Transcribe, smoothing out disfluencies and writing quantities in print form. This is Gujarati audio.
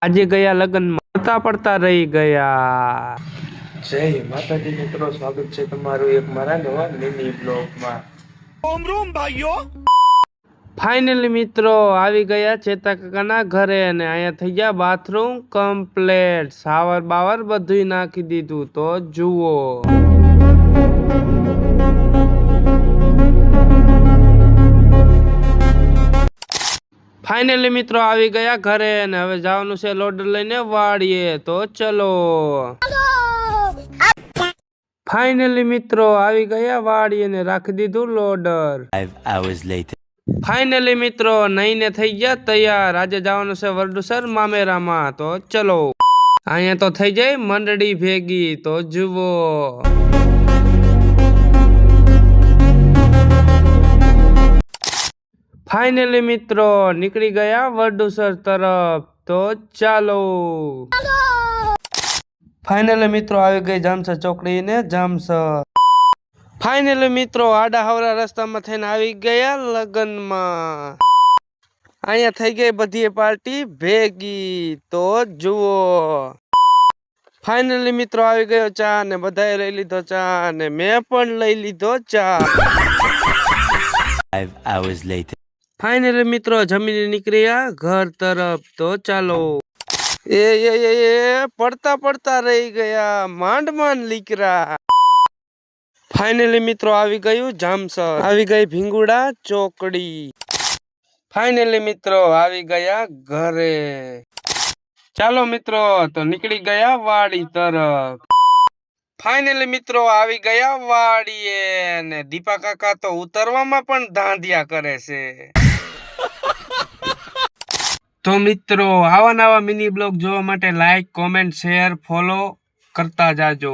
આજે ગયા લગ્નમાં પડતા પડતા રહી ગયા। જય માતાજી મિત્રો, સ્વાગત છે તમારું એક મારા નવા મિની બ્લોગમાં। ઓમ રૂમ ભાઈઓ। ફાઇનલી મિત્રો આવી ગયા ચેતા કાકાના ઘરે અને અહીંયા થઈ ગયા બાથરૂમ કમ્પ્લીટ, શાવર બાવર બધું નાખી દીધું। તો જુઓ ફાઇનલી મિત્રો આવી ગયા ઘરે અને હવે જવાનું છે લોડર લઈને વાડીએ। તો ચલો ફાઇનલી મિત્રો આવી ગયા વાડીએ ને રાખી દીધું લોડર। 5 hours later ફાઇનલી મિત્રો નઈને થઈ ગયા તૈયાર। આજે જવાનું છે વરડુસર મામેરામાં। તો ચલો અહીંયા તો થઈ જાય મંડળી ભેગી। તો જુઓ ફાઇનલી મિત્રો નીકળી ગયા વરડુસર તરફ। તો ચાલો ફાઇનલી મિત્રો આવી ગઈ જામસર ચોકડી ને જામસર। ફાઇનલી મિત્રો આડા હવરા રસ્તામાં થઈને આવી ગયા લગ્નમાં। અહીંયા થઈ ગઈ બધી પાર્ટી ભેગી। તો જુઓ ફાઇનલી મિત્રો આવી ગયો ચા ને બધાએ લઈ લીધો ચા ને મેં પણ લઈ લીધો ચા। 5 hours later ફાઇનલી મિત્રો જમીને નીકળ્યા ઘર તરફ। તો ચાલો એ પડતા પડતા રહી ગયા, માંડ માંડ લીકરા। ફાઇનલી મિત્રો આવી ગયું જામસર, આવી ગઈ ભીંગુડા ચોકડી। ફાઇનલી મિત્રો આવી ગયા ઘરે। ચાલો મિત્રો તો નીકળી ગયા વાડી તરફ। ફાઇનલી મિત્રો આવી ગયા વાડીએ ને દીપા કાકા તો ઉતરવામાં પણ ધાંધિયા કરે છે। તો મિત્રો આવા નવા મિની બ્લોગ જોવા માટે લાઈક, કોમેન્ટ, શેર, ફોલો કરતા જાજો।